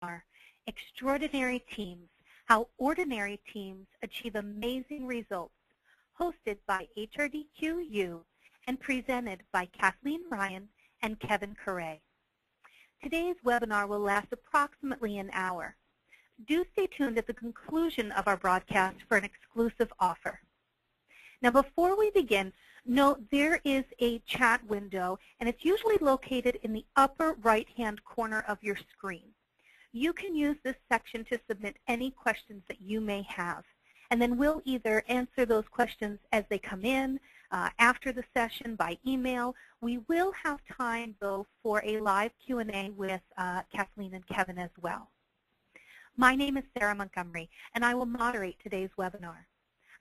webinar, Extraordinary Teams, How Ordinary Teams Achieve Amazing Results, hosted by HRDQ-U and presented by Kathleen Ryan and Kevin Correa. Today's webinar will last approximately an hour. Do stay tuned at the conclusion of our broadcast for an exclusive offer. Now, before we begin, note there is a chat window, and it's usually located in the upper right-hand corner of your screen. You can use this section to submit any questions that you may have, and then we'll either answer those questions as they come in, after the session by email. We will have time, though, for a live Q&A with Kathleen and Kevin as well. My name is Sarah Montgomery, and I will moderate today's webinar.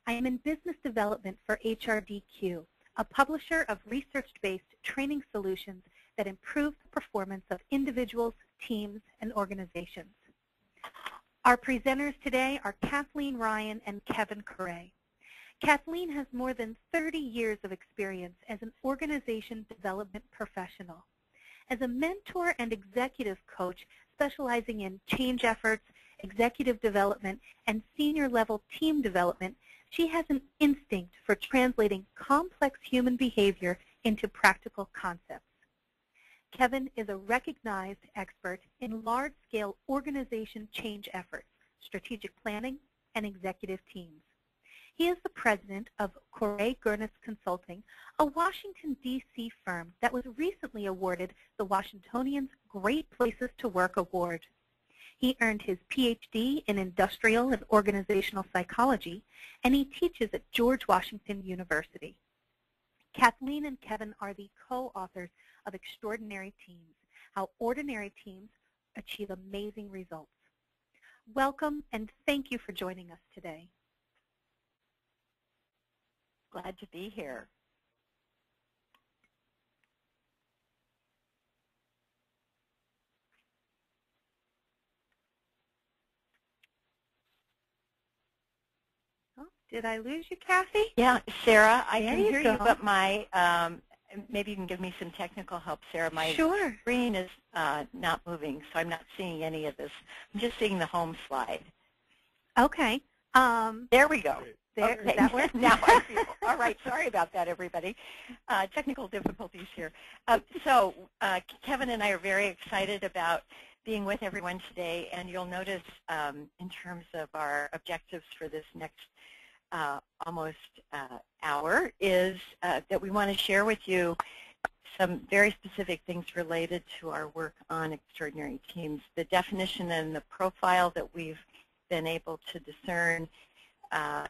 I am in business development for HRDQ, a publisher of research-based training solutions that improve the performance of individuals, teams, and organizations. Our presenters today are Kathleen Ryan and Kevin Correa. Kathleen has more than 30 years of experience as an organization development professional. As a mentor and executive coach specializing in change efforts, executive development, and senior-level team development, she has an instinct for translating complex human behavior into practical concepts. Kevin is a recognized expert in large-scale organization change efforts, strategic planning, and executive teams. He is the president of Correa Consulting, a Washington, D.C. firm that was recently awarded the Washingtonians' Great Places to Work Award. He earned his Ph.D. in Industrial and Organizational Psychology, and he teaches at George Washington University. Kathleen and Kevin are the co-authors of Extraordinary Teams, How Ordinary Teams Achieve Amazing Results. Welcome, and thank you for joining us today. Glad to be here. Oh, did I lose you, Kathy? Yeah, Sarah, I can hear go. you, but my maybe you can give me some technical help, Sarah. My Sure. screen is not moving, so I'm not seeing any of this. I'm just seeing the home slide. Okay. There we go. There, okay. that works? Now I feel. All right. Sorry about that, everybody. Technical difficulties here. So Kevin and I are very excited about being with everyone today, and you'll notice in terms of our objectives for this next almost hour is that we want to share with you some very specific things related to our work on extraordinary teams. The definition and the profile that we've been able to discern,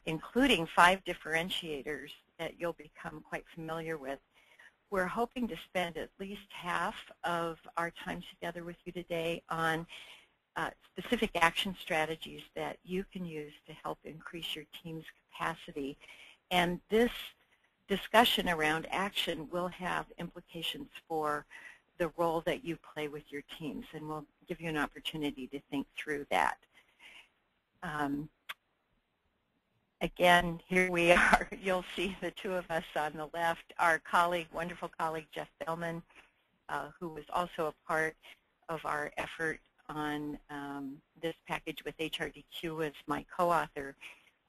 including 5 differentiators that you'll become quite familiar with. We're hoping to spend at least half of our time together with you today on specific action strategies that you can use to help increase your team's capacity. And this discussion around action will have implications for the role that you play with your teams, and we'll give you an opportunity to think through that. Again, here we are. You'll see the two of us on the left. Our colleague, wonderful colleague, Jeff Bellman, who was also a part of our effort on this package with HRDQ, as my co-author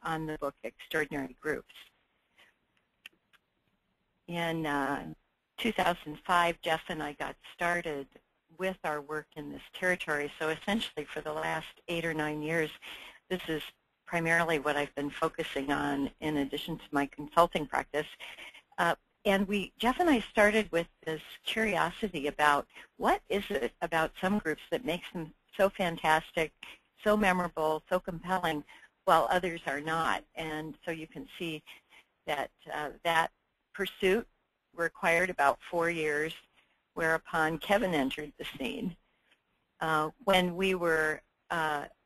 on the book Extraordinary Groups. In 2005, Jeff and I got started with our work in this territory. So essentially for the last 8 or 9 years, this is primarily what I've been focusing on in addition to my consulting practice. And Jeff and I started with this curiosity about what is it about some groups that makes them so fantastic, so memorable, so compelling, while others are not. And so you can see that that pursuit required about 4 years, whereupon Kevin entered the scene. When we were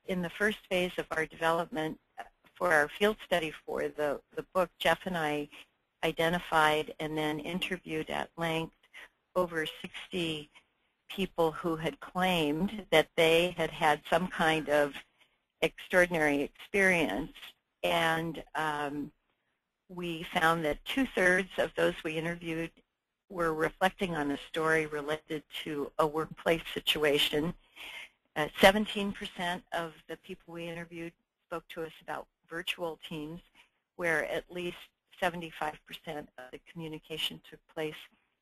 in the first phase of our development for our field study for the book, Jeff and I identified and then interviewed at length over 60 people who had claimed that they had had some kind of extraordinary experience. And we found that 2/3 of those we interviewed were reflecting on a story related to a workplace situation. 17% of the people we interviewed spoke to us about virtual teams, where at least 75% of the communication took place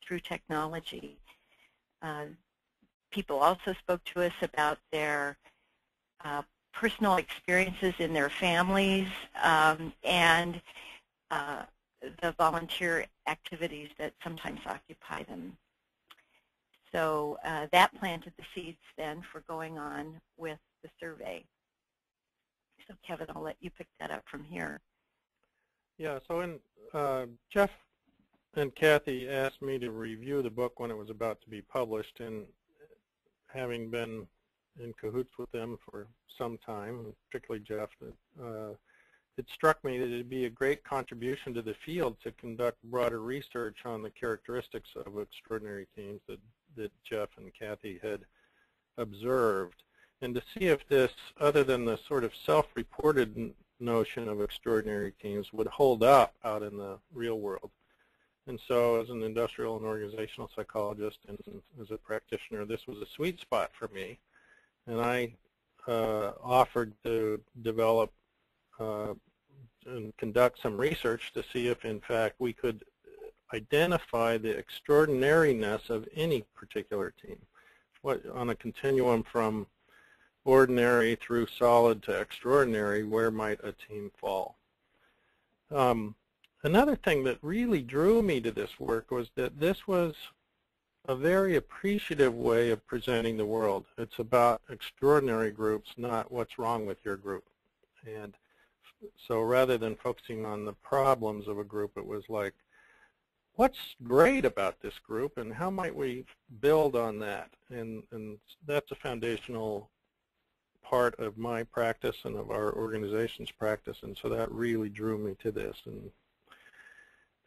through technology. People also spoke to us about their personal experiences in their families and the volunteer activities that sometimes occupy them. So that planted the seeds then for going on with the survey. So Kevin, I'll let you pick that up from here. Yeah, so Jeff and Kathy asked me to review the book when it was about to be published, and having been in cahoots with them for some time, particularly Jeff, it struck me that it would be a great contribution to the field to conduct broader research on the characteristics of extraordinary teams that Jeff and Kathy had observed, and to see if this, other than the sort of self-reported notion of extraordinary teams, would hold up out in the real world. And so as an industrial and organizational psychologist and as a practitioner, this was a sweet spot for me. And I offered to develop and conduct some research to see if, in fact, we could identify the extraordinariness of any particular team, on a continuum from ordinary through solid to extraordinary, where might a team fall? Another thing that really drew me to this work was that this was a very appreciative way of presenting the world. It's about extraordinary groups, not what's wrong with your group. And so rather than focusing on the problems of a group, it was like, what's great about this group and how might we build on that? And that's a foundational part of my practice and of our organization's practice, and so that really drew me to this.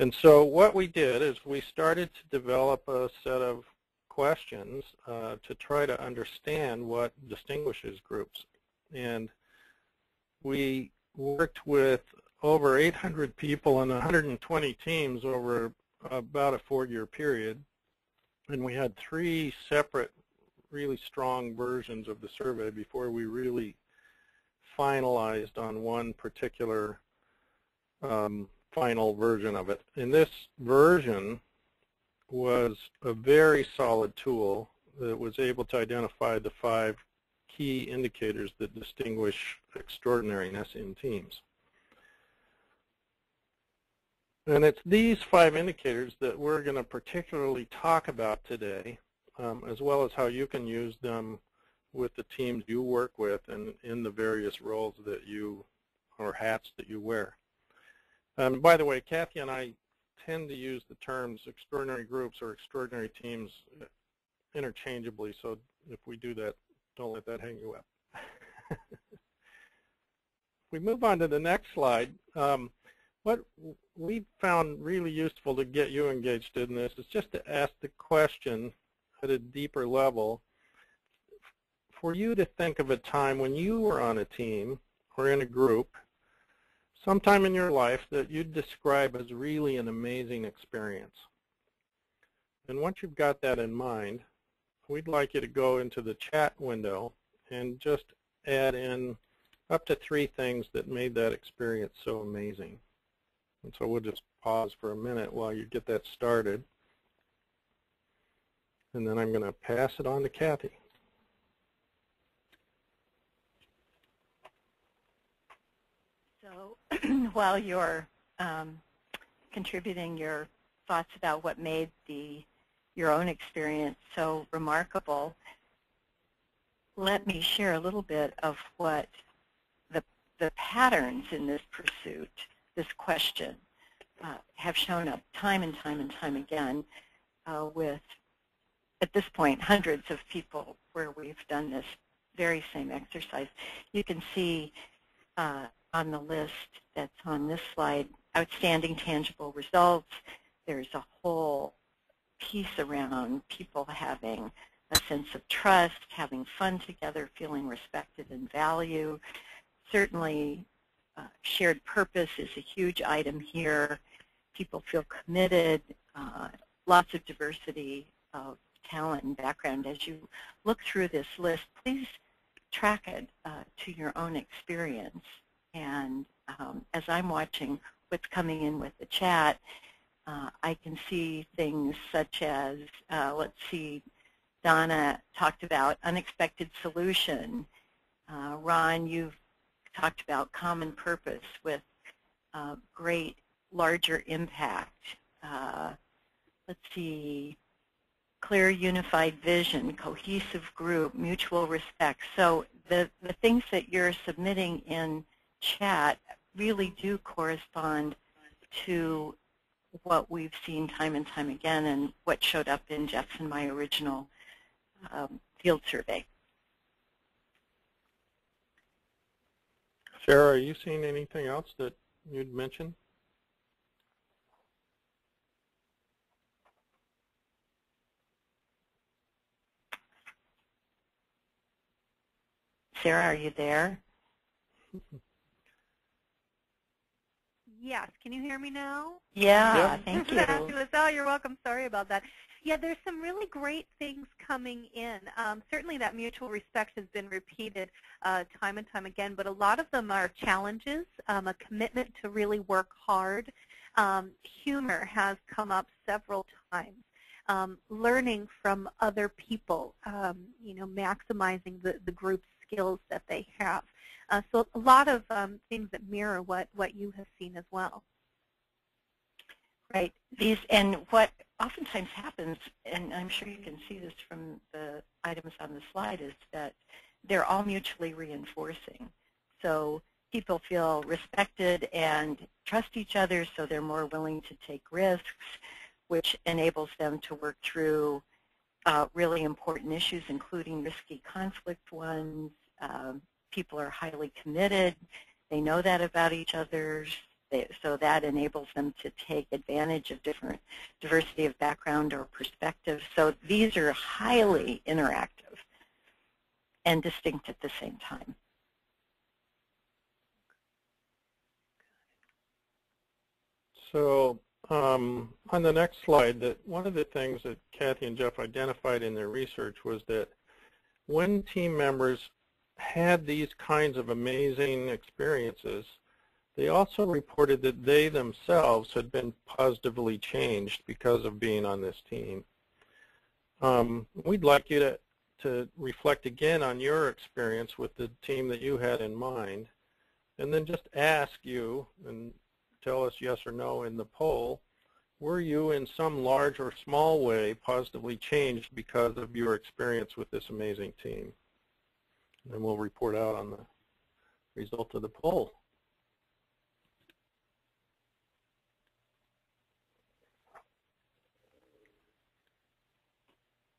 And so what we did is we started to develop a set of questions to try to understand what distinguishes groups. And we worked with over 800 people and 120 teams over about a 4-year period. And we had 3 separate, really strong versions of the survey before we really finalized on one particular final version of it. And this version was a very solid tool that was able to identify the 5 key indicators that distinguish extraordinariness in teams. And it's these 5 indicators that we're going to particularly talk about today, as well as how you can use them with the teams you work with and in the various roles that you, or hats that you wear. By the way, Kathy and I tend to use the terms extraordinary groups or extraordinary teams interchangeably, so if we do that, don't let that hang you up. We move on to the next slide. What we found really useful to get you engaged in this is just to ask the question at a deeper level, for you to think of a time when you were on a team or in a group sometime in your life that you'd describe as really an amazing experience. And once you've got that in mind, we'd like you to go into the chat window and just add in up to 3 things that made that experience so amazing. And so we'll just pause for a minute while you get that started. And then I'm going to pass it on to Kathy. So while you're contributing your thoughts about what made your own experience so remarkable, let me share a little bit of what the patterns in this pursuit, this question, have shown up time and time and time again with, at this point, hundreds of people where we've done this very same exercise. You can see on the list that's on this slide, outstanding tangible results. There's a whole piece around people having a sense of trust, having fun together, feeling respected and valued. Certainly, shared purpose is a huge item here. People feel committed, lots of diversity of talent and background. As you look through this list, please track it to your own experience. And as I'm watching what's coming in with the chat, I can see things such as, let's see, Donna talked about unexpected solution. Ron, you've talked about common purpose with great larger impact. Let's see, clear unified vision, cohesive group, mutual respect. So the things that you're submitting in chat really do correspond to what we've seen time and time again and what showed up in Jeff's and my original field survey. Sarah, are you seeing anything else that you'd mention? Sarah, are you there? Yes. Can you hear me now? Yeah, thank you. Oh, you're welcome. Sorry about that. Yeah, there's some really great things coming in. Certainly that mutual respect has been repeated time and time again, but a lot of them are challenges, a commitment to really work hard. Humor has come up several times. Learning from other people, maximizing the group's skills that they have. So a lot of things that mirror what you have seen as well. Right. And what oftentimes happens, and I'm sure you can see this from the items on the slide, is that they're all mutually reinforcing. So people feel respected and trust each other, so they're more willing to take risks, which enables them to work through really important issues, including risky conflict ones. People are highly committed. They know that about each other, so that enables them to take advantage of different diversity of background or perspective. So these are highly interactive and distinct at the same time. So on the next slide, that one of the things that Kathy and Jeff identified in their research was that when team members had these kinds of amazing experiences, they also reported that they themselves had been positively changed because of being on this team. We'd like you to reflect again on your experience with the team that you had in mind, and then just ask you, and tell us yes or no in the poll, were you in some large or small way positively changed because of your experience with this amazing team? And we'll report out on the result of the poll.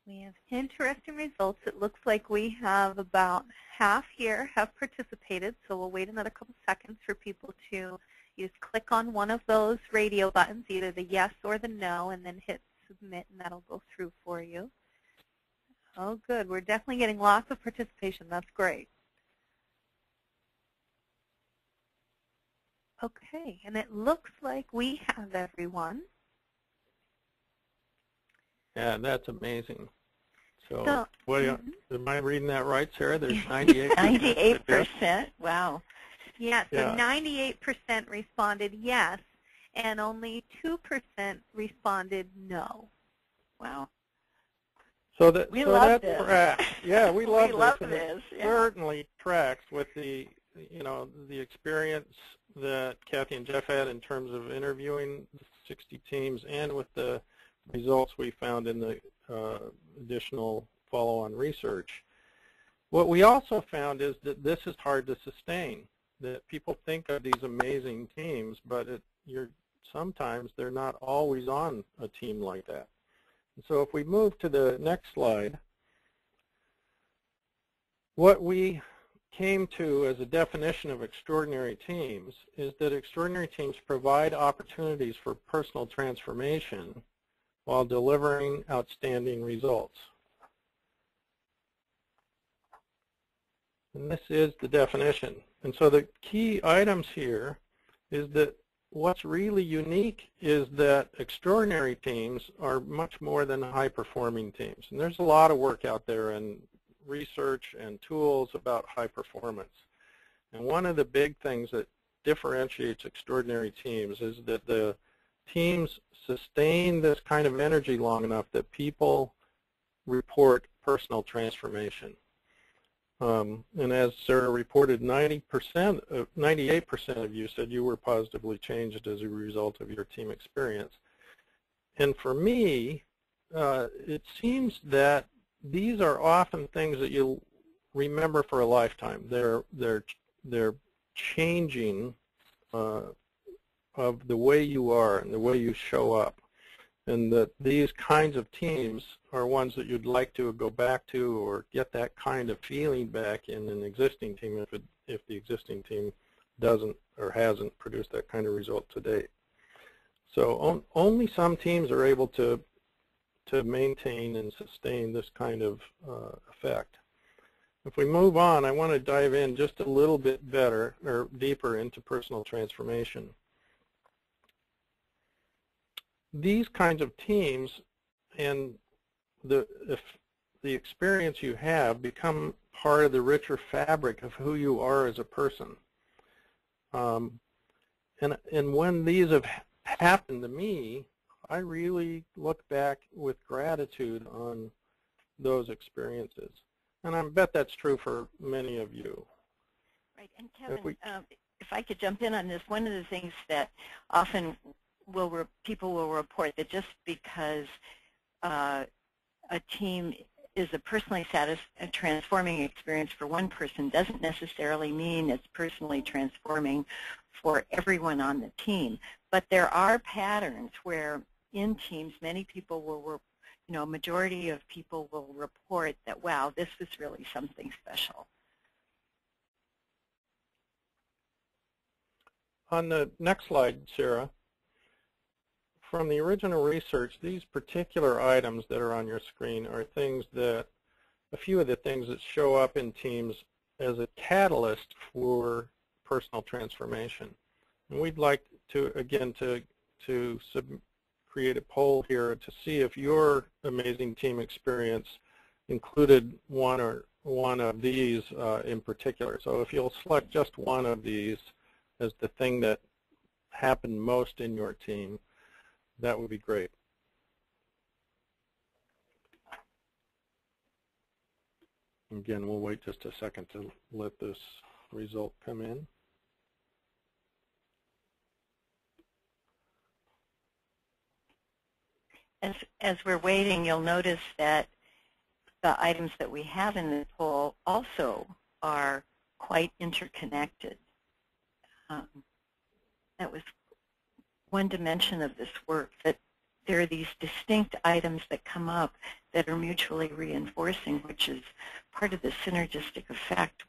We have interesting results. It looks like we have about half here have participated, so we'll wait another couple seconds for people to just click on one of those radio buttons, either the yes or the no, and then hit submit, and that'll go through for you. Oh, good. We're definitely getting lots of participation. That's great. Okay, and it looks like we have everyone. Yeah, that's amazing. So, So am I reading that right, Sarah? There's 98%. 98%. Wow. Yeah, so 98% responded yes, and only 2% responded no. Wow. So that love this. Tracks. Yeah, we love this. Yeah. Certainly tracks with the the experience that Kathy and Jeff had in terms of interviewing 60 teams, and with the results we found in the additional follow-on research. What we also found is that this is hard to sustain. That people think of these amazing teams, but sometimes they're not always on a team like that. So if we move to the next slide, what we came to as a definition of extraordinary teams is that extraordinary teams provide opportunities for personal transformation while delivering outstanding results. And this is the definition. And so the key items here is that what's really unique is that extraordinary teams are much more than high-performing teams. And there's a lot of work out there in research and tools about high performance. And one of the big things that differentiates extraordinary teams is that the teams sustain this kind of energy long enough that people report personal transformation. And as Sarah reported, 98% of you said you were positively changed as a result of your team experience. And for me, it seems that these are often things that you'll remember for a lifetime. They're changing of the way you are and the way you show up. And that these kinds of teams are ones that you'd like to go back to or get that kind of feeling back in an existing team if the existing team doesn't or hasn't produced that kind of result to date. So only some teams are able to maintain and sustain this kind of effect. If we move on, I want to dive in just a little bit better or deeper into personal transformation. These kinds of teams and the experience you have become part of the richer fabric of who you are as a person. And when these have happened to me, I really look back with gratitude on those experiences. And I bet that's true for many of you. Right. And Kevin, if I could jump in on this, one of the things that often people will report that just because a team is a personally transforming experience for one person doesn't necessarily mean it's personally transforming for everyone on the team. But there are patterns where in teams many people will, majority of people will report that, wow, this was really something special. On the next slide, Sarah, from the original research, these particular items that are on your screen are things that, a few of the things that show up in teams as a catalyst for personal transformation. And we'd like to, again, to create a poll here to see if your amazing team experience included one of these in particular. So if you'll select just one of these as the thing that happened most in your team, that would be great. Again, we'll wait just a second to let this result come in. As we're waiting, you'll notice that the items that we have in the poll also are quite interconnected. That was one dimension of this work, that there are these distinct items that come up that are mutually reinforcing, which is part of the synergistic effect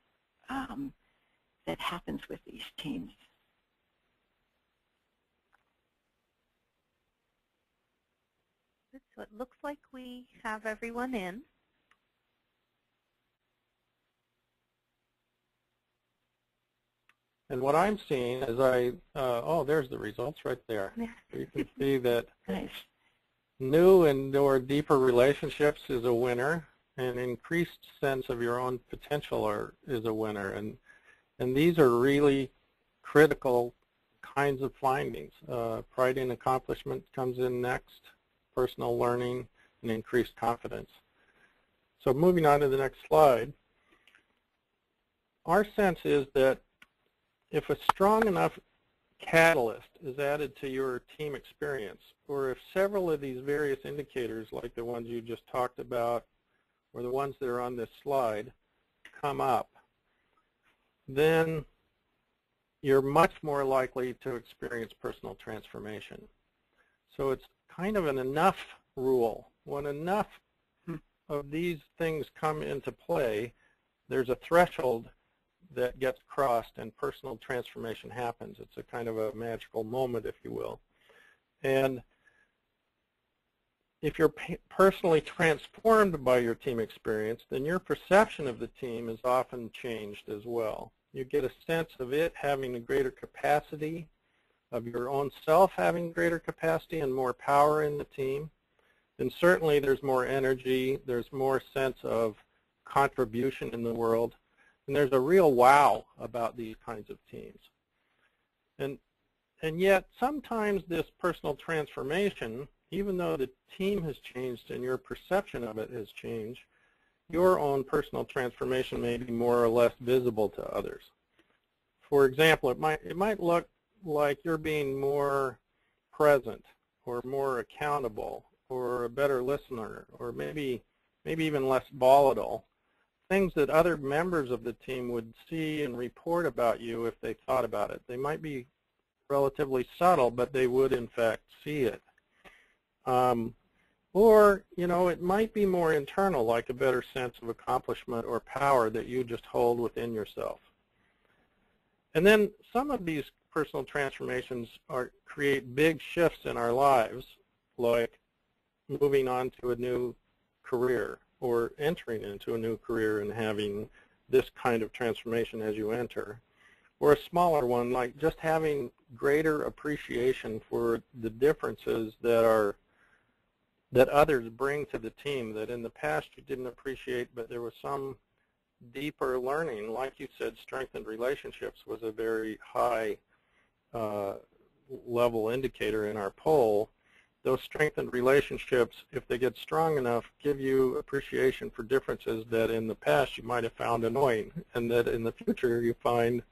that happens with these teams. So it looks like we have everyone in. And what I'm seeing is oh, there's the results right there. You can see that Nice. New and or deeper relationships is a winner, and increased sense of your own potential is a winner. And these are really critical kinds of findings. Pride in accomplishment comes in next, personal learning, and increased confidence. So moving on to the next slide, our sense is that if a strong enough catalyst is added to your team experience, or if several of these various indicators, like the ones you just talked about, or the ones that are on this slide, come up, then you're much more likely to experience personal transformation. So it's kind of an enough rule. When enough of these things come into play, there's a threshold that gets crossed and personal transformation happens. It's a kind of a magical moment, if you will. And if you're personally transformed by your team experience, then your perception of the team is often changed as well. You get a sense of it having a greater capacity, of your own self having greater capacity and more power in the team. And certainly there's more energy, there's more sense of contribution in the world. And there's a real wow about these kinds of teams. And yet, sometimes this personal transformation, even though the team has changed and your perception of it has changed, your own personal transformation may be more or less visible to others. For example, it might look like you're being more present or more accountable or a better listener or maybe even less volatile. Things that other members of the team would see and report about you if they thought about it. They might be relatively subtle, but they would in fact see it. Or, it might be more internal, like a better sense of accomplishment or power that you just hold within yourself. And then some of these personal transformations create big shifts in our lives, like moving on to a new career or entering into a new career and having this kind of transformation as you enter. Or a smaller one, like just having greater appreciation for the differences that others bring to the team that in the past you didn't appreciate, but there was some deeper learning. Like you said, strengthened relationships was a very high level indicator in our poll. Those strengthened relationships, if they get strong enough, give you appreciation for differences that in the past you might have found annoying, and that in the future you find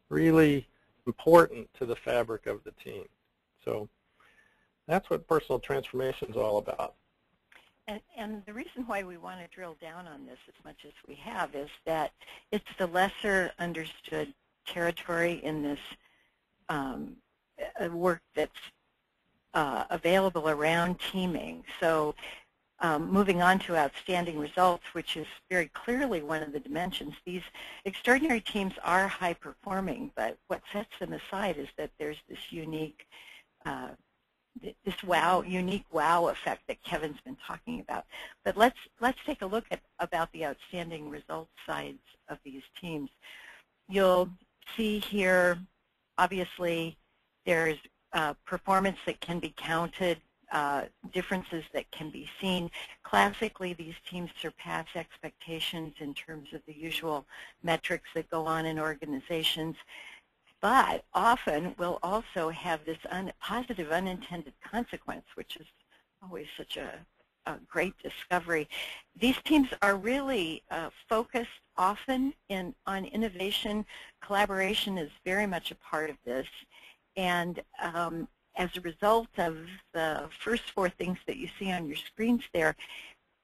really important to the fabric of the team. So that's what personal transformation is all about. And the reason why we want to drill down on this as much as we have is that it's the lesser understood territory in this work that's available around teaming. So moving on to outstanding results, which is very clearly one of the dimensions. These extraordinary teams are high performing, but what sets them aside is that there's this unique unique wow effect that Kevin's been talking about. But let's take a look at about the outstanding results sides of these teams. You'll see here, obviously, there's performance that can be counted, differences that can be seen. Classically, these teams surpass expectations in terms of the usual metrics that go on in organizations, but often will also have this positive unintended consequence, which is always such a great discovery. These teams are really focused often on innovation. Collaboration is very much a part of this. And as a result of the first four things that you see on your screens there,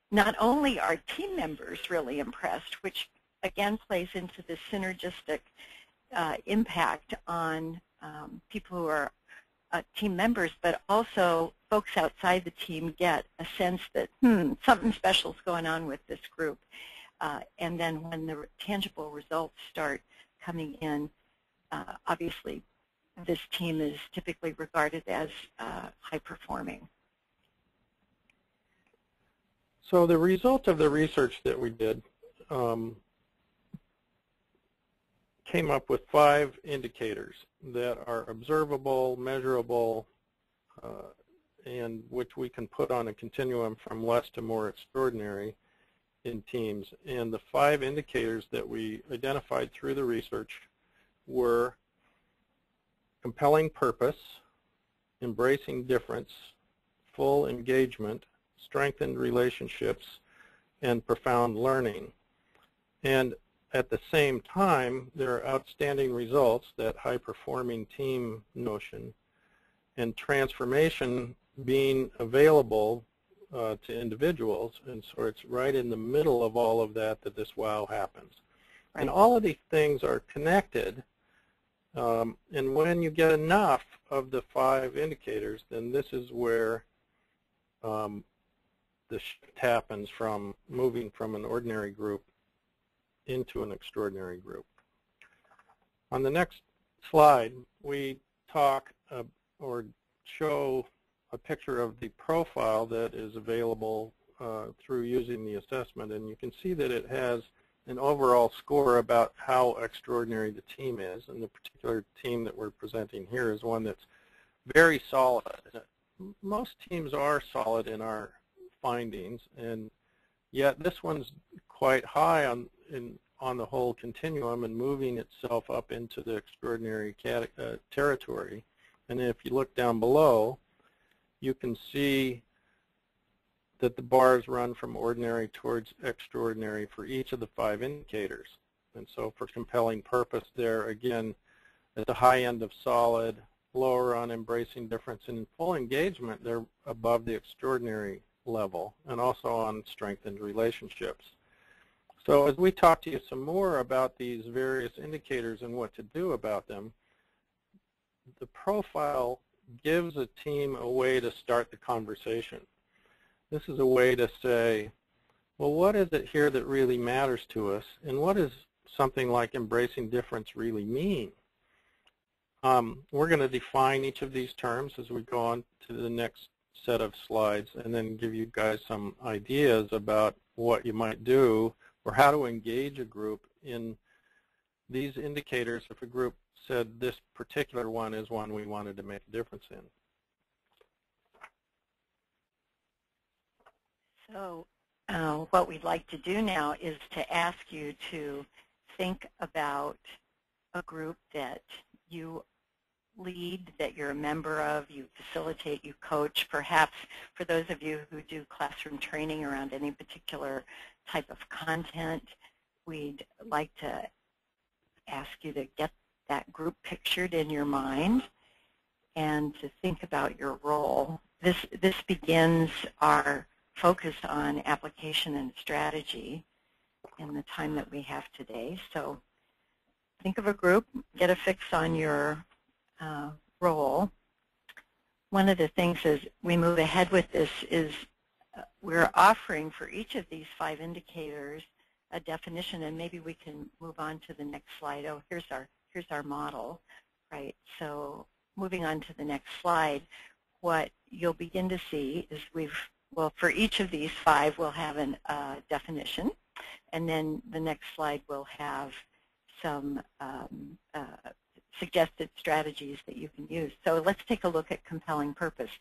not only are team members really impressed, which again plays into the synergistic impact on people who are team members, but also folks outside the team get a sense that, something special is going on with this group. And then when the tangible results start coming in, obviously this team is typically regarded as high performing. So the result of the research that we did came up with 5 indicators that are observable, measurable, and which we can put on a continuum from less to more extraordinary in teams. And the 5 indicators that we identified through the research were compelling purpose, embracing difference, full engagement, strengthened relationships, and profound learning. And at the same time, there are outstanding results, that high-performing team notion, and transformation being available to individuals. And so it's right in the middle of all of that that this wow happens. Right. And all of these things are connected. And when you get enough of the 5 indicators, then this is where the shift happens from moving from an ordinary group into an extraordinary group. On the next slide, we talk or show a picture of the profile that is available through using the assessment, and you can see that it has an overall score about how extraordinary the team is, and the particular team that we're presenting here is one that's very solid. Most teams are solid in our findings, and yet this one's quite high on the whole continuum and moving itself up into the extraordinary territory. And if you look down below, you can see that the bars run from ordinary towards extraordinary for each of the 5 indicators. And so for compelling purpose, they're again at the high end of solid, lower on embracing difference, and in full engagement, they're above the extraordinary level, and also on strengthened relationships. So as we talk to you some more about these various indicators and what to do about them, the profile gives a team a way to start the conversation. This is a way to say, well, what is it here that really matters to us, and what does something like embracing difference really mean? We're going to define each of these terms as we go on to the next set of slides, and then give you guys some ideas about what you might do or how to engage a group in these indicators if a group said this particular one is one we wanted to make a difference in. So what we'd like to do now is to ask you to think about a group that you lead, that you're a member of, you facilitate, you coach. Perhaps for those of you who do classroom training around any particular type of content, we'd like to ask you to get that group pictured in your mind and to think about your role. This begins our focus on application and strategy in the time that we have today. So think of a group, get a fix on your role. One of the things as we move ahead with this is we're offering for each of these 5 indicators a definition, and maybe we can move on to the next slide. Oh, here's our model, right? So moving on to the next slide, what you'll begin to see is well, for each of these 5, we'll have a definition, and then the next slide will have some suggested strategies that you can use. So let's take a look at compelling purpose.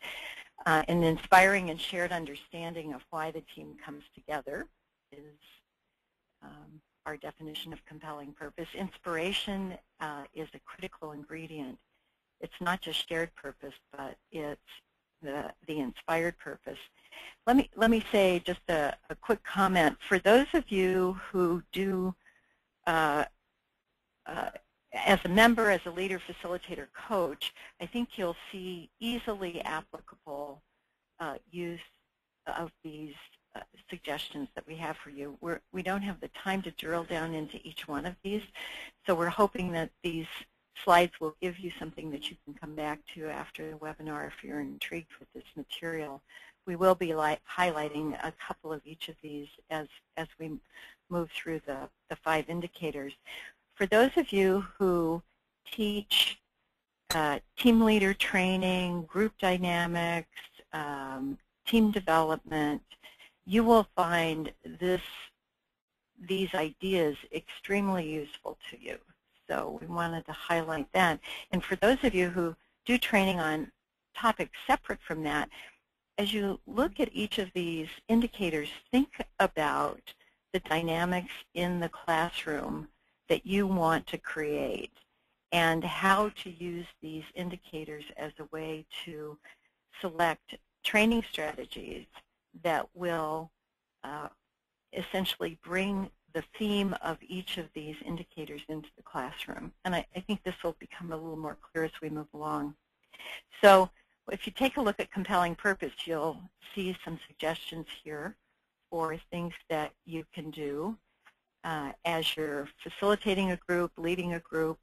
An inspiring and shared understanding of why the team comes together is our definition of compelling purpose. Inspiration is a critical ingredient. It's not just shared purpose, but it's the inspired purpose. Let me say just a quick comment. For those of you who do, as a member, as a leader, facilitator, coach, I think you'll see easily applicable use of these suggestions that we have for you. We don't have the time to drill down into each one of these, so we're hoping that these slides will give you something that you can come back to after the webinar if you're intrigued with this material. We will be highlighting a couple of each of these as we move through the 5 indicators. For those of you who teach team leader training, group dynamics, team development, you will find these ideas extremely useful to you. So we wanted to highlight that. And for those of you who do training on topics separate from that, as you look at each of these indicators, think about the dynamics in the classroom that you want to create and how to use these indicators as a way to select training strategies that will essentially bring the theme of each of these indicators into the classroom. And I think this will become a little more clear as we move along. So if you take a look at compelling purpose, you'll see some suggestions here for things that you can do as you're facilitating a group, leading a group,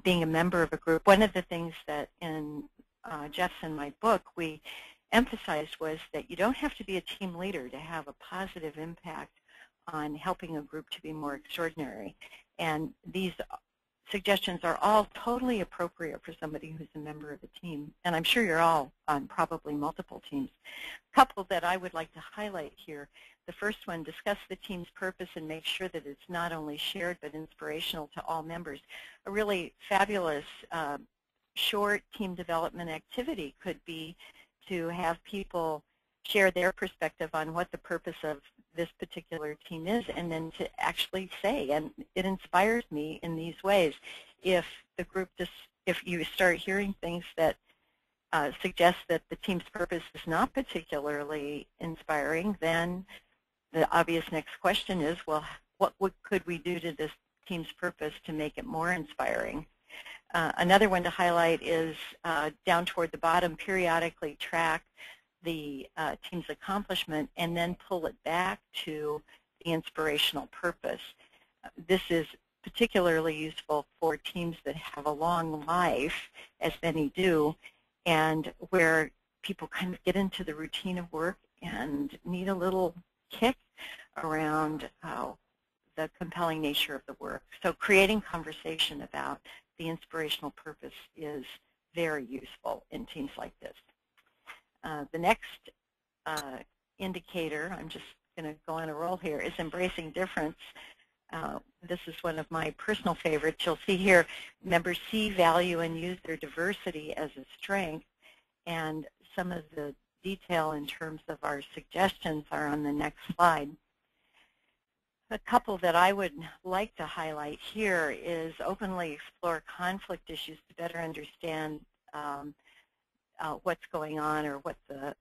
being a member of a group. One of the things that in Jeff's and my book we emphasized was that you don't have to be a team leader to have a positive impact on helping a group to be more extraordinary. And these suggestions are all totally appropriate for somebody who's a member of a team. And I'm sure you're all on probably multiple teams. A couple that I would like to highlight here. The first one, discuss the team's purpose and make sure that it's not only shared but inspirational to all members. A really fabulous short team development activity could be to have people share their perspective on what the purpose of this particular team is, and then to actually say, and it inspires me in these ways. If the group if you start hearing things that suggest that the team's purpose is not particularly inspiring, then the obvious next question is, well, what could we do to this team's purpose to make it more inspiring? Another one to highlight is down toward the bottom, periodically track the team's accomplishment and then pull it back to the inspirational purpose. This is particularly useful for teams that have a long life, as many do, and where people kind of get into the routine of work and need a little kick around the compelling nature of the work. So creating conversation about the inspirational purpose is very useful in teams like this. The next indicator, I'm just going to go on a roll here, is embracing difference. This is one of my personal favorites. You'll see here, members see, value, and use their diversity as a strength, and some of the detail in terms of our suggestions are on the next slide. A couple that I would like to highlight here is openly explore conflict issues to better understand what's going on or what the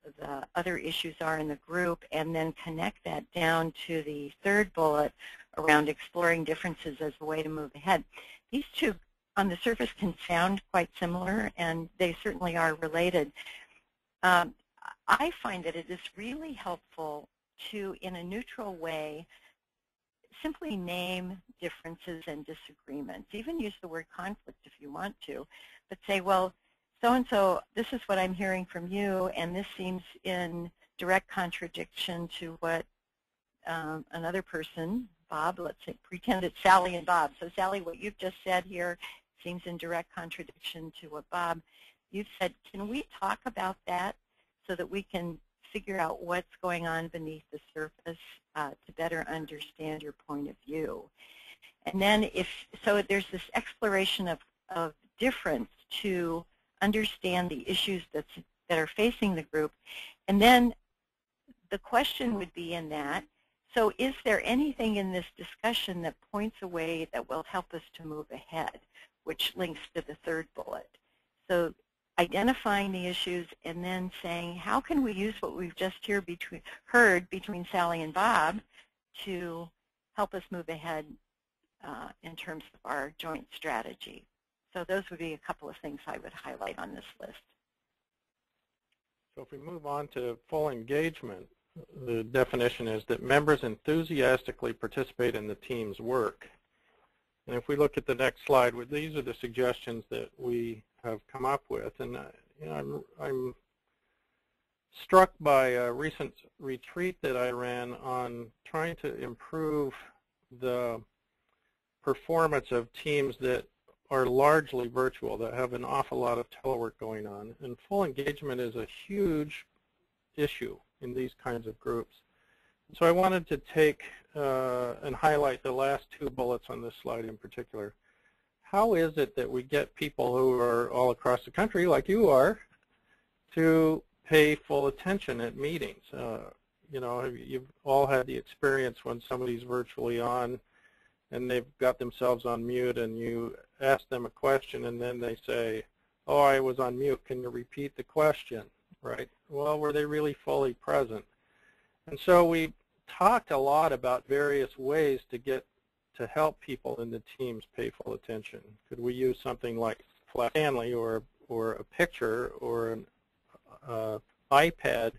other issues are in the group, and then connect that down to the third bullet around exploring differences as a way to move ahead. These two on the surface can sound quite similar, and they certainly are related. I find that it is really helpful to, in a neutral way, simply name differences and disagreements. Even use the word conflict if you want to, but say, well, so-and-so, this is what I'm hearing from you, and this seems in direct contradiction to what another person, Bob, let's say, pretend it's Sally and Bob. So Sally, what you've just said here seems in direct contradiction to what Bob, you've said. Can we talk about that so that we can figure out what's going on beneath the surface to better understand your point of view? And then so there's this exploration of difference to understand the issues that are facing the group. And then the question would be in that, so is there anything in this discussion that points a way that will help us to move ahead, which links to the third bullet. So identifying the issues and then saying, how can we use what we've just heard between Sally and Bob to help us move ahead in terms of our joint strategy? So those would be a couple of things I would highlight on this list. So if we move on to full engagement, the definition is that members enthusiastically participate in the team's work. And if we look at the next slide, these are the suggestions that we have come up with. And I'm struck by a recent retreat that I ran on trying to improve the performance of teams that are largely virtual, that have an awful lot of telework going on. And full engagement is a huge issue in these kinds of groups. So I wanted to take and highlight the last two bullets on this slide in particular. How is it that we get people who are all across the country, like you are, to pay full attention at meetings? You know, you've all had the experience when somebody's virtually on and they've got themselves on mute, and you ask them a question and then they say, oh, I was on mute, can you repeat the question, right? Well, were they really fully present? And so we talked a lot about various ways to help people in the teams pay full attention. Could we use something like Flat Family or a picture or an iPad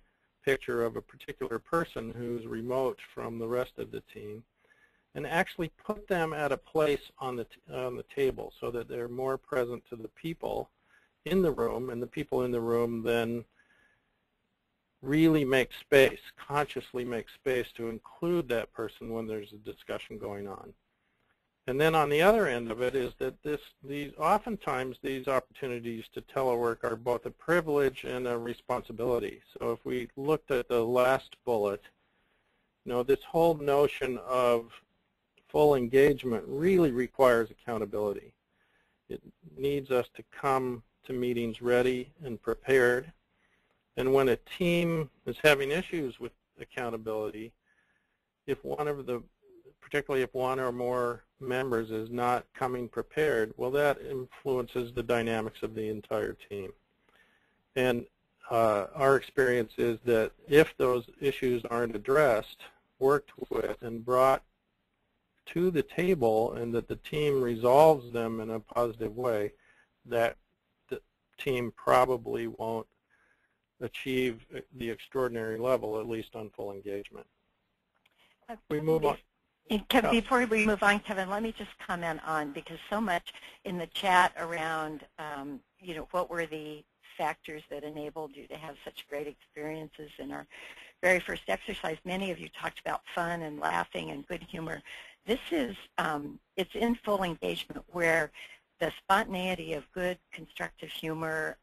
picture of a particular person who's remote from the rest of the team, and actually put them at a place on the table so that they're more present to the people in the room, and the people in the room then really make space, consciously make space to include that person when there's a discussion going on. And then on the other end of it is that oftentimes these opportunities to telework are both a privilege and a responsibility. So if we looked at the last bullet, you know, this whole notion of full engagement really requires accountability. It needs us to come to meetings ready and prepared, And when a team is having issues with accountability, particularly if one or more members is not coming prepared, well, that influences the dynamics of the entire team. And our experience is that if those issues aren't addressed, worked with, and brought to the table, and that the team resolves them in a positive way, that the team probably won't achieve the extraordinary level, at least on full engagement. We move on. Kevin, before we move on, Kevin, let me just comment on, because so much in the chat around, what were the factors that enabled you to have such great experiences in our very first exercise. Many of you talked about fun and laughing and good humor. This is, it's in full engagement, where the spontaneity of good, constructive humor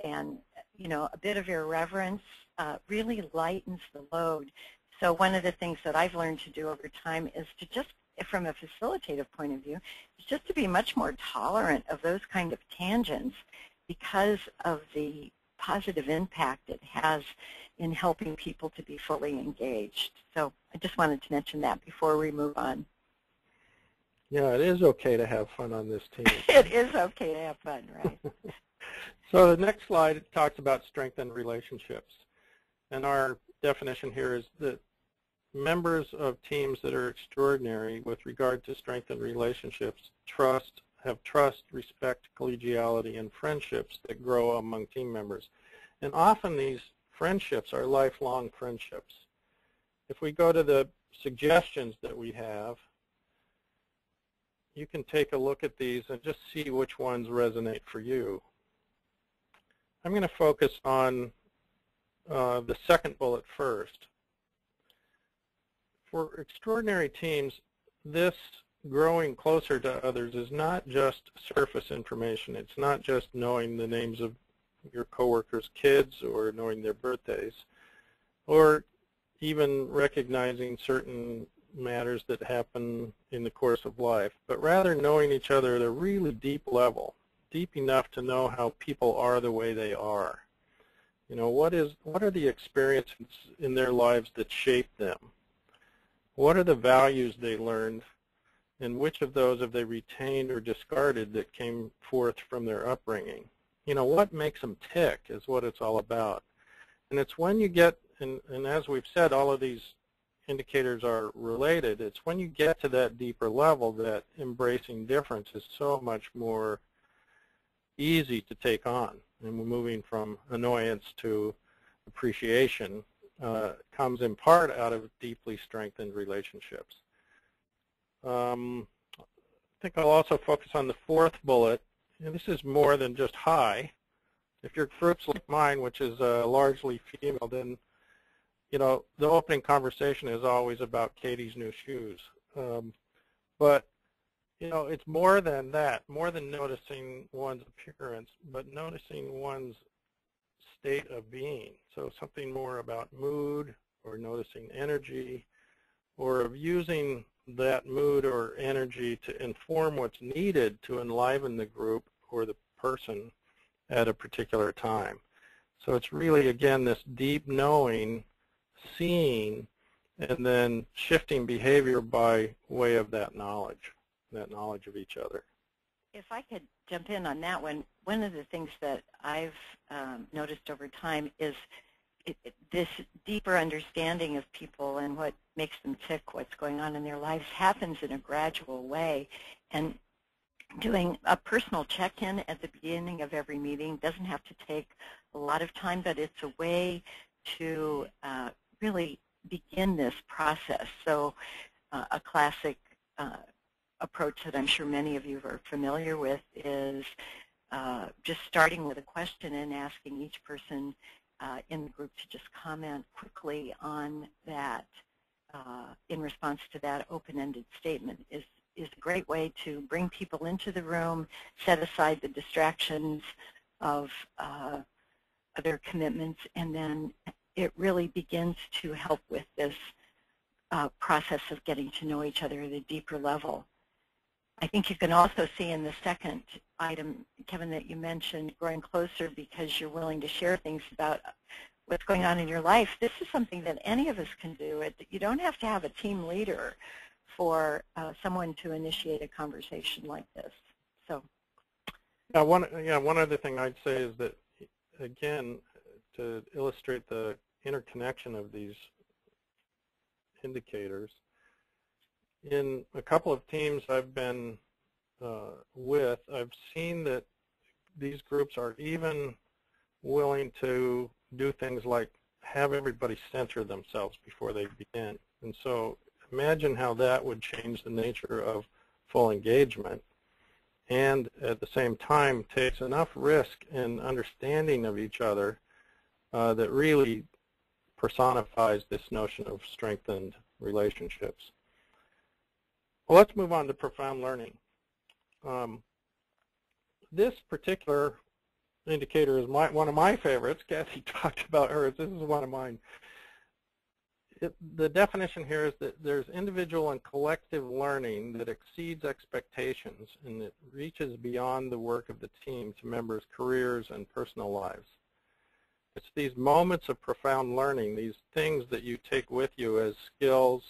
and, a bit of irreverence really lightens the load. So one of the things that I've learned to do over time is to just, from a facilitative point of view, is just to be much more tolerant of those kind of tangents, because of the positive impact it has in helping people to be fully engaged. So I just wanted to mention that before we move on. Yeah, it is okay to have fun on this team. It is okay to have fun, right? So the next slide talks about strengthened relationships. And our definition here is that members of teams that are extraordinary with regard to strengthened relationships have trust, respect, collegiality, and friendships that grow among team members. And often these friendships are lifelong friendships. If we go to the suggestions that we have, you can take a look at these and just see which ones resonate for you. I'm going to focus on the second bullet first. For extraordinary teams, this growing closer to others is not just surface information. It's not just knowing the names of your coworkers' kids or knowing their birthdays, or even recognizing certain matters that happen in the course of life, but rather knowing each other at a really deep level, deep enough to know how people are the way they are. What are the experiences in their lives that shape them? What are the values they learned, and which of those have they retained or discarded that came forth from their upbringing? What makes them tick is what it's all about. And it's when you get, and as we've said, all of these indicators are related, it's when you get to that deeper level that embracing difference is so much more easy to take on. And we're moving from annoyance to appreciation comes in part out of deeply strengthened relationships. I think I'll also focus on the fourth bullet, and this is more than just hi. If your group's like mine, which is largely female, then the opening conversation is always about Katie's new shoes. But it's more than that, more than noticing one's appearance, but noticing one's state of being. So something more about mood, or noticing energy, or of using that mood or energy to inform what's needed to enliven the group or the person at a particular time. So it's really, again, this deep knowing, seeing, and then shifting behavior by way of that knowledge of each other. If I could jump in on that one, one of the things that I've noticed over time is this deeper understanding of people and what makes them tick, what's going on in their lives, happens in a gradual way. And doing a personal check-in at the beginning of every meeting doesn't have to take a lot of time, but it's a way to really begin this process. So a classic approach that I'm sure many of you are familiar with is just starting with a question and asking each person in the group to just comment quickly on that in response to that open-ended statement is a great way to bring people into the room, set aside the distractions of other commitments, and then it really begins to help with this process of getting to know each other at a deeper level. I think you can also see in the second item, Kevin, that you mentioned growing closer because you're willing to share things about what's going on in your life, this is something that any of us can do. You don't have to have a team leader for someone to initiate a conversation like this. So, one other thing I'd say is that, again, to illustrate the interconnection of these indicators, in a couple of teams I've been with, I've seen that these groups are even willing to do things like have everybody center themselves before they begin. And so imagine how that would change the nature of full engagement, and at the same time takes enough risk and understanding of each other that really personifies this notion of strengthened relationships. Well, let's move on to profound learning. This particular indicator is one of my favorites. Kathy talked about hers. This is one of mine. The definition here is that there's individual and collective learning that exceeds expectations and that reaches beyond the work of the team to members' careers and personal lives. It's these moments of profound learning, these things that you take with you as skills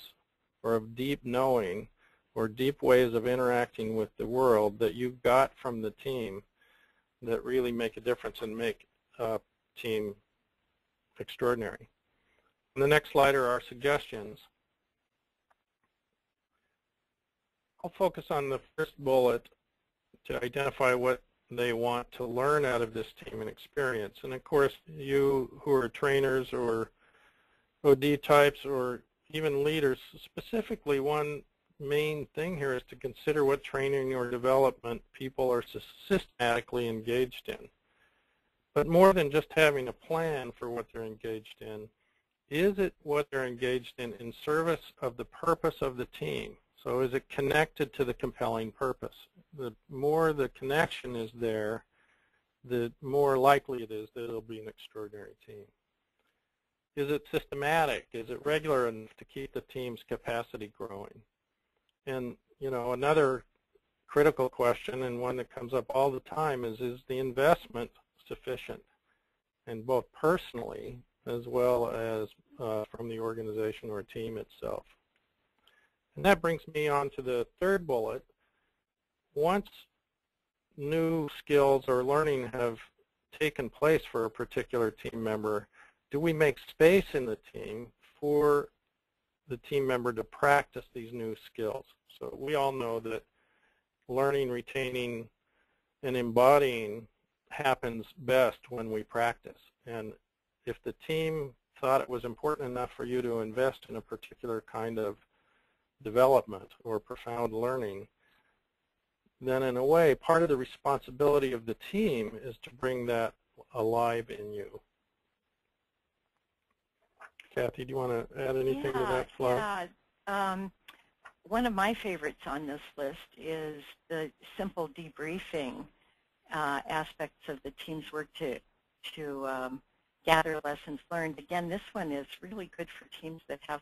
or of deep knowing or deep ways of interacting with the world that you got from the team that really make a difference and make a team extraordinary. On the next slide are our suggestions. I'll focus on the first bullet to identify what they want to learn out of this team and experience. And of course, you who are trainers or OD types or even leaders, specifically one main thing here is to consider what training or development people are systematically engaged in. But more than just having a plan for what they're engaged in, is it what they're engaged in service of the purpose of the team? So is it connected to the compelling purpose? The more the connection is there, the more likely it is that it'll be an extraordinary team. Is it systematic? Is it regular enough to keep the team's capacity growing? And, you know, another critical question, and one that comes up all the time, is the investment sufficient? And both personally as well as from the organization or team itself. And that brings me on to the third bullet. Once new skills or learning have taken place for a particular team member, do we make space in the team for the team member to practice these new skills? So we all know that learning, retaining, and embodying happens best when we practice. And if the team thought it was important enough for you to invest in a particular kind of development or profound learning, then in a way, part of the responsibility of the team is to bring that alive in you. Kathy, do you want to add anything to that slide? Yeah. One of my favorites on this list is the simple debriefing aspects of the team's work to gather lessons learned. Again, this one is really good for teams that have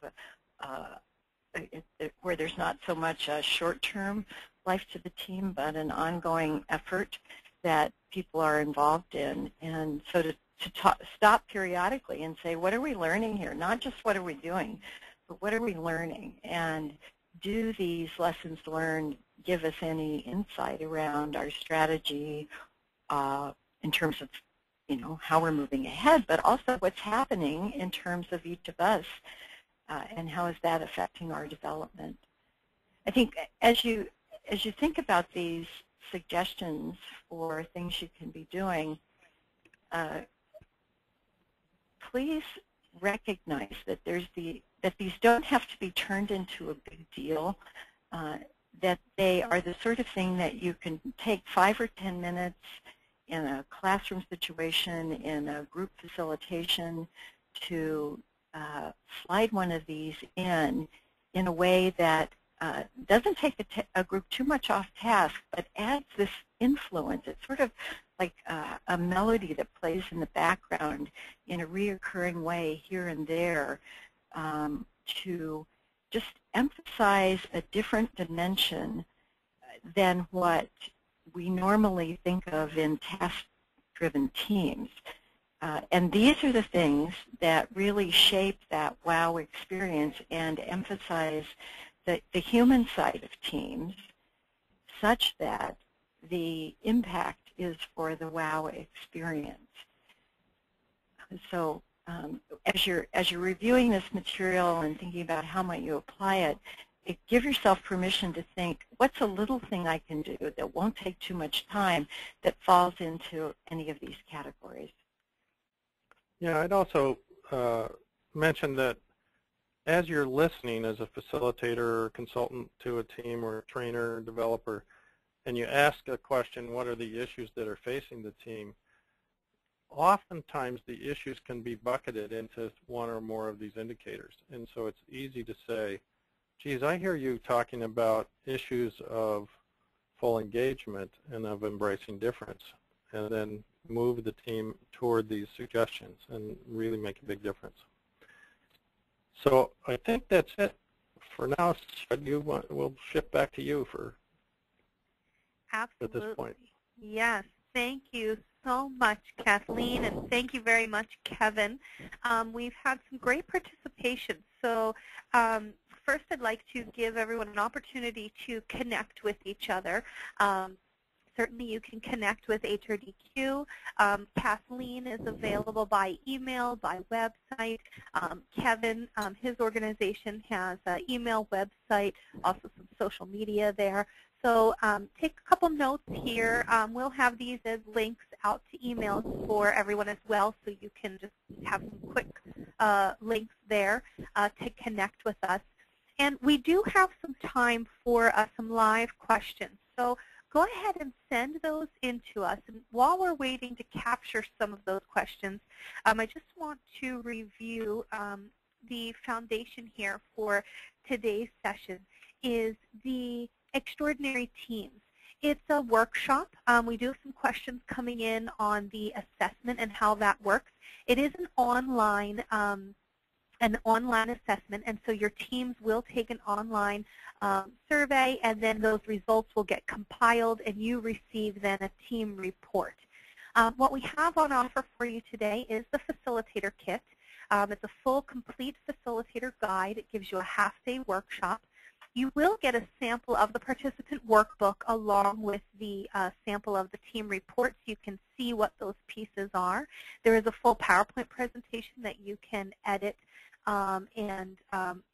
where there's not so much a short-term life to the team, but an ongoing effort that people are involved in. And so to stop periodically and say, what are we learning here? Not just what are we doing, but what are we learning? And do these lessons learned give us any insight around our strategy in terms of, you know, how we're moving ahead, but also what's happening in terms of each of us and how is that affecting our development? I think as you think about these suggestions for things you can be doing, please recognize that that these don't have to be turned into a big deal, that they are the sort of thing that you can take 5 or 10 minutes in a classroom situation, in a group facilitation, to slide one of these in a way that doesn't take a group too much off task, but adds this influence. It's sort of like a melody that plays in the background in a reoccurring way here and there to just emphasize a different dimension than what we normally think of in task-driven teams. And these are the things that really shape that wow experience and emphasize the human side of teams such that the impact is for the wow experience. So as you're reviewing this material and thinking about how might you apply it, give yourself permission to think, what's a little thing I can do that won't take too much time that falls into any of these categories? Yeah, I'd also mention that as you're listening as a facilitator or consultant to a team or a trainer or developer, and you ask a question, what are the issues that are facing the team, oftentimes the issues can be bucketed into one or more of these indicators. And so it's easy to say, geez, I hear you talking about issues of full engagement and of embracing difference, and then move the team toward these suggestions and really make a big difference. So I think that's it for now. We'll shift back to you for Absolutely. at this point. Yes, thank you so much, Kathleen, and thank you very much, Kevin. We've had some great participation. So first I'd like to give everyone an opportunity to connect with each other. Certainly you can connect with HRDQ. Kathleen is available by email, by website. Kevin, his organization has an email, website, also some social media there. So take a couple notes here. We'll have these as links out to emails for everyone as well, so you can just have some quick links there to connect with us. And we do have some time for some live questions. So go ahead and send those in to us. And while we're waiting to capture some of those questions, I just want to review the foundation here for today's session is the extraordinary teams. It's a workshop. We do have some questions coming in on the assessment and how that works. It is an online assessment, and so your teams will take an online survey, and then those results will get compiled, and you receive then a team report. What we have on offer for you today is the facilitator kit. It's a full, complete facilitator guide. It gives you a half-day workshop. You will get a sample of the participant workbook along with the sample of the team report, so you can see what those pieces are. There is a full PowerPoint presentation that you can edit and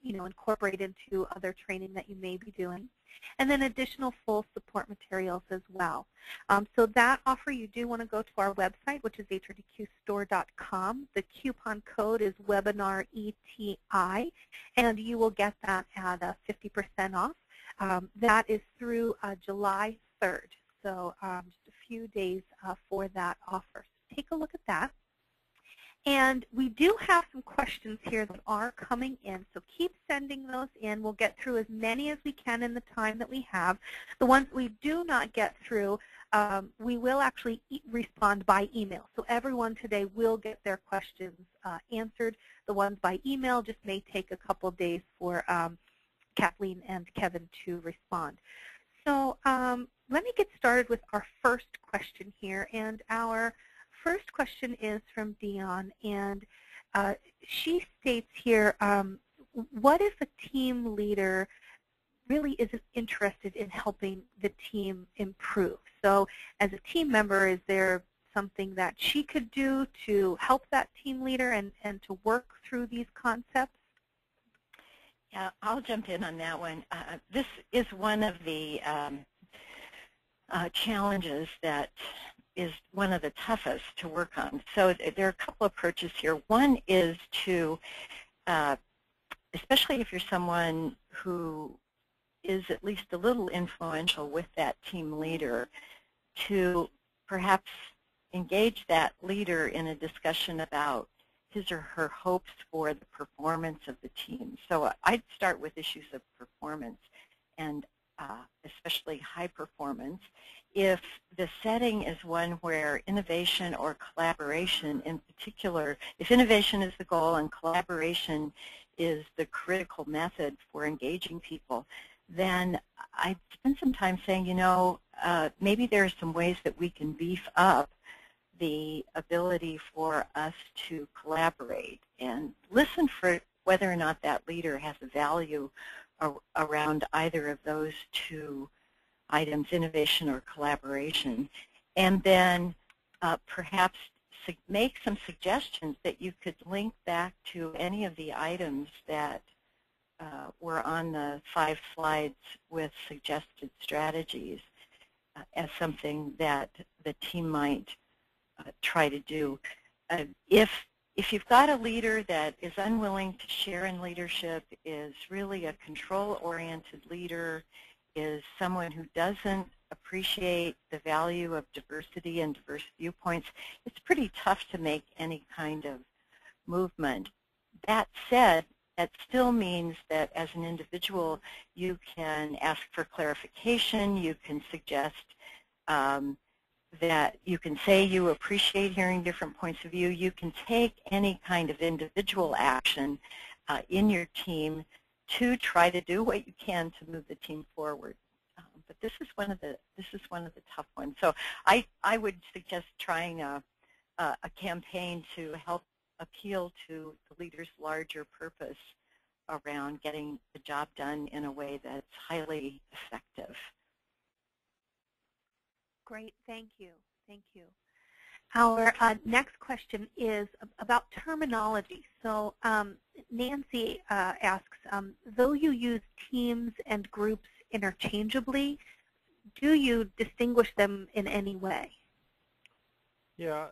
incorporate into other training that you may be doing, and then additional full support materials as well. So that offer, you do want to go to our website, which is HRDQstore.com. The coupon code is WebinarETI, and you will get that at 50% off. That is through July 3rd, so just a few days for that offer. So take a look at that. And we do have some questions here that are coming in, so keep sending those in. We'll get through as many as we can in the time that we have. The ones we do not get through, we will actually respond by email. So everyone today will get their questions answered. The ones by email just may take a couple days for Kathleen and Kevin to respond. So let me get started with our first question here, and our first question is from Dion, and she states here, what if a team leader really isn't interested in helping the team improve? So as a team member, is there something that she could do to help that team leader and to work through these concepts? Yeah, I'll jump in on that one. This is one of the challenges that is one of the toughest to work on. So there are a couple approaches here. One is to, especially if you're someone who is at least a little influential with that team leader, to perhaps engage that leader in a discussion about his or her hopes for the performance of the team. So I'd start with issues of performance, and especially high performance. If the setting is one where innovation or collaboration in particular, if innovation is the goal and collaboration is the critical method for engaging people, then I'd spend some time saying, maybe there are some ways that we can beef up the ability for us to collaborate and listen for whether or not that leader has a value around either of those two items, innovation or collaboration, and then perhaps make some suggestions that you could link back to any of the items that were on the 5 slides with suggested strategies as something that the team might try to do. If you've got a leader that is unwilling to share in leadership, is really a control-oriented leader, is someone who doesn't appreciate the value of diversity and diverse viewpoints, it's pretty tough to make any kind of movement. That said, that still means that as an individual, you can ask for clarification, you can suggest that you can say you appreciate hearing different points of view. You can take any kind of individual action in your team to try to do what you can to move the team forward. But this is one of the tough ones. So I would suggest trying a campaign to help appeal to the leader's larger purpose around getting the job done in a way that's highly effective. Great, thank you, thank you. Our next question is about terminology. So Nancy asks, though you use teams and groups interchangeably, do you distinguish them in any way? Yeah,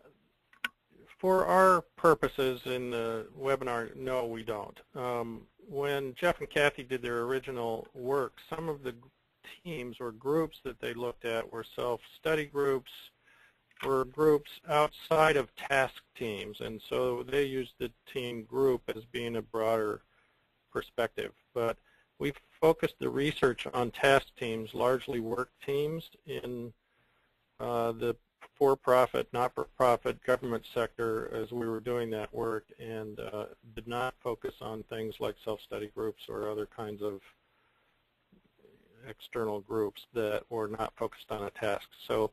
for our purposes in the webinar, no, we don't. When Jeff and Kathy did their original work, some of the teams or groups that they looked at were self-study groups, were groups outside of task teams, and so they used the team group as being a broader perspective. But we focused the research on task teams, largely work teams in the for-profit, not-for-profit government sector as we were doing that work, and did not focus on things like self-study groups or other kinds of external groups that were not focused on a task. So,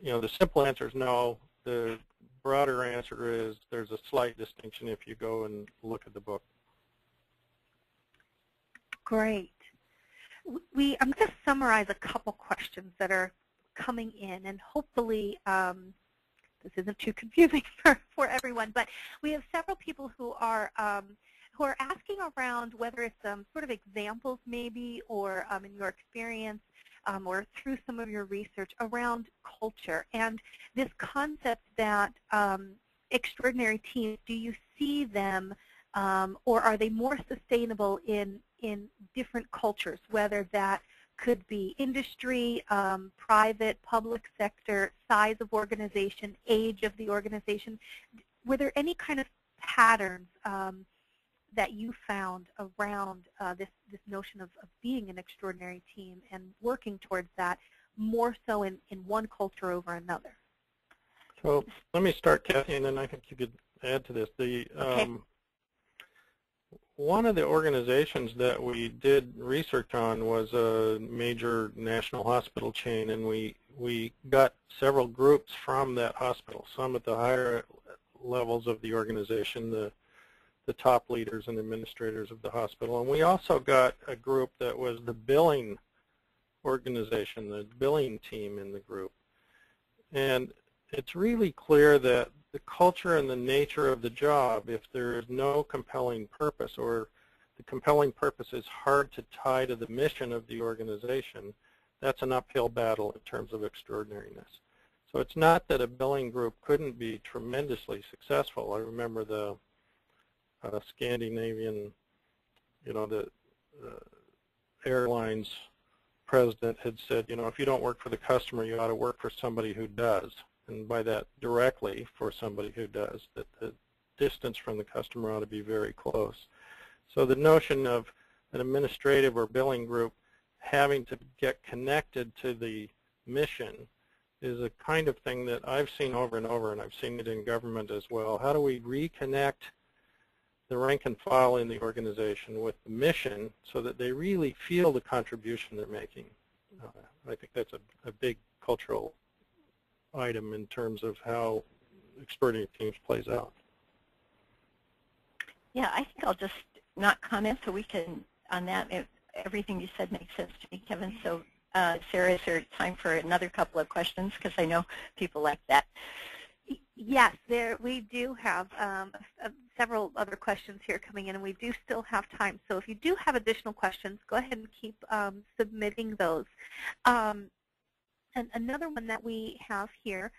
you know, the simple answer is no. The broader answer is there's a slight distinction if you go and look at the book. Great. I'm going to summarize a couple questions that are coming in, and hopefully this isn't too confusing for everyone, but we have several people who are asking around whether it's sort of examples maybe, or in your experience or through some of your research around culture and this concept that extraordinary teams, do you see them or are they more sustainable in different cultures, whether that could be industry, private, public sector, size of organization, age of the organization? Were there any kind of patterns that you found around this notion of being an extraordinary team and working towards that more so in one culture over another? So let me start, Kathy, and then I think you could add to this. Okay. One of the organizations that we did research on was a major national hospital chain, and we got several groups from that hospital, some at the higher levels of the organization, the top leaders and administrators of the hospital. And we also got a group that was the billing organization, the billing team in the group. And it's really clear that the culture and the nature of the job, if there is no compelling purpose, or the compelling purpose is hard to tie to the mission of the organization, that's an uphill battle in terms of extraordinariness. So it's not that a billing group couldn't be tremendously successful. I remember the Scandinavian, the airlines president had said, if you don't work for the customer, you ought to work for somebody who does. And by that, directly for somebody who does, that the distance from the customer ought to be very close. So the notion of an administrative or billing group having to get connected to the mission is a kind of thing that I've seen over and over, and I've seen it in government as well. How do we reconnect the rank and file in the organization with the mission so that they really feel the contribution they're making? I think that's a big cultural item in terms of how extraordinary teams plays out. Yeah, I think I'll just not comment so we can, on that, everything you said makes sense to me, Kevin. So Sarah, is there time for another couple of questions? Because I know people like that. Yes, we do have several other questions here coming in, and we do still have time. So if you do have additional questions, go ahead and keep submitting those. And another one that we have here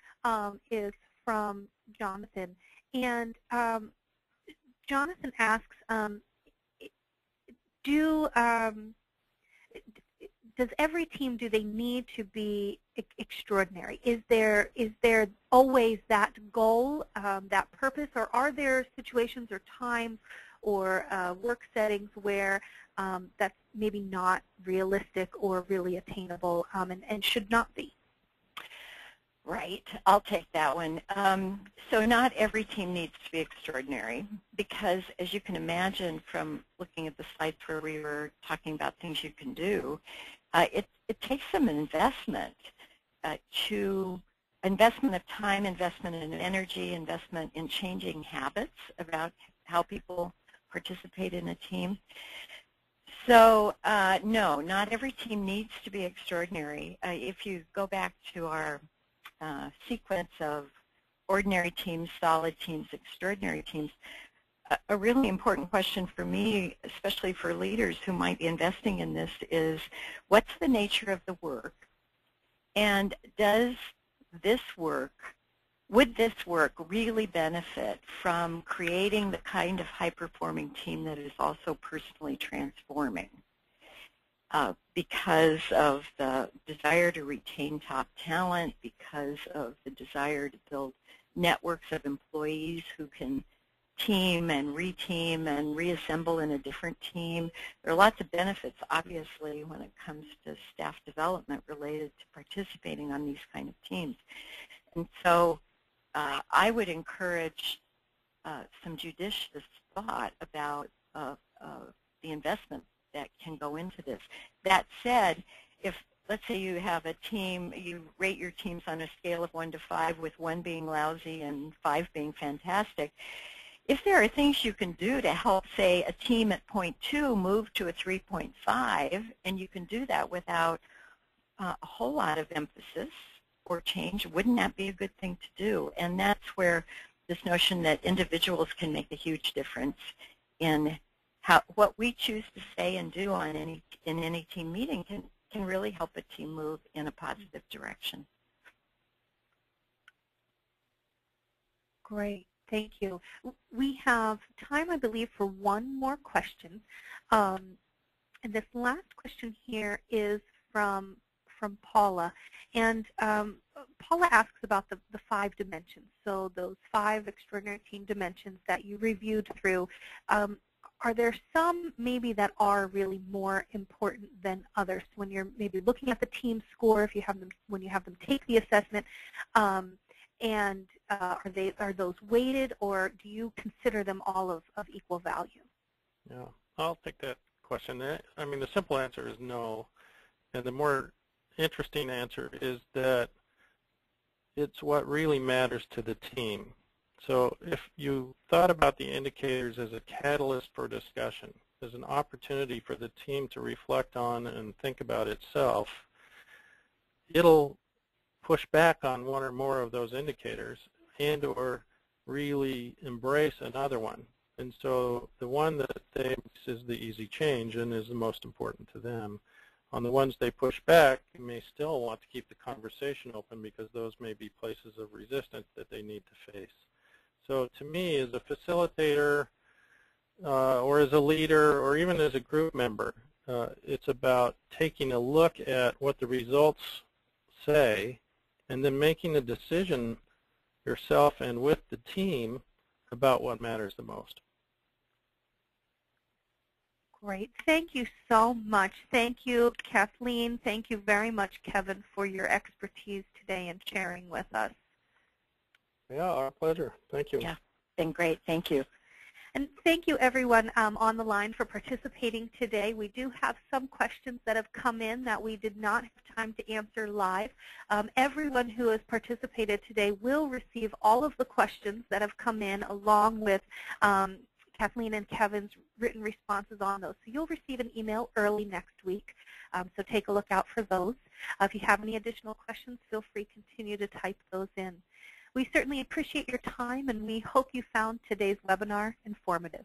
is from Jonathan. And Jonathan asks, does every team, do they need to be extraordinary? Is there always that goal, that purpose, or are there situations or times or work settings where that's maybe not realistic or really attainable and should not be? Right, I'll take that one. So not every team needs to be extraordinary because, as you can imagine from looking at the slides where we were talking about things you can do, it takes some investment investment of time, investment in energy, investment in changing habits about how people participate in a team. So no, not every team needs to be extraordinary. If you go back to our sequence of ordinary teams, solid teams, extraordinary teams, a really important question for me, especially for leaders who might be investing in this, is what's the nature of the work, and would this work really benefit from creating the kind of high-performing team that is also personally transforming? Because of the desire to retain top talent, because of the desire to build networks of employees who can team and reteam and reassemble in a different team. There are lots of benefits, obviously, when it comes to staff development related to participating on these kind of teams. And so I would encourage some judicious thought about the investment that can go into this. That said, if let's say you have a team, you rate your teams on a scale of 1 to 5, with 1 being lousy and 5 being fantastic, if there are things you can do to help, say, a team at 0.2 move to a 3.5, and you can do that without a whole lot of emphasis or change, wouldn't that be a good thing to do? And that's where this notion that individuals can make a huge difference in what we choose to say and do on in any team meeting can really help a team move in a positive direction. Great, thank you. We have time, I believe, for one more question. And this last question here is from Paula. And Paula asks about the 5 dimensions. So those 5 extraordinary team dimensions that you reviewed through, are there some maybe that are really more important than others when you're maybe looking at the team score, if you have them, when you have them take the assessment, and are those weighted, or do you consider them all of equal value? Yeah, I'll take that question. I mean, the simple answer is no, and the more interesting answer is that it's what really matters to the team. So if you thought about the indicators as a catalyst for discussion, as an opportunity for the team to reflect on and think about itself, it'll push back on one or more of those indicators and or really embrace another one. And so the one that thinks is the easy change and is the most important to them. On the ones they push back, you may still want to keep the conversation open because those may be places of resistance that they need to face. So to me, as a facilitator or as a leader or even as a group member, it's about taking a look at what the results say and then making a decision yourself and with the team about what matters the most. Great. Thank you so much. Thank you, Kathleen. Thank you very much, Kevin, for your expertise today and sharing with us. Yeah, our pleasure. Thank you. Yeah, been great. Thank you. And thank you, everyone on the line, for participating today. We do have some questions that have come in that we did not have time to answer live. Everyone who has participated today will receive all of the questions that have come in, along with Kathleen and Kevin's written responses on those. So you'll receive an email early next week, so take a look out for those. If you have any additional questions, feel free to continue to type those in. We certainly appreciate your time, and we hope you found today's webinar informative.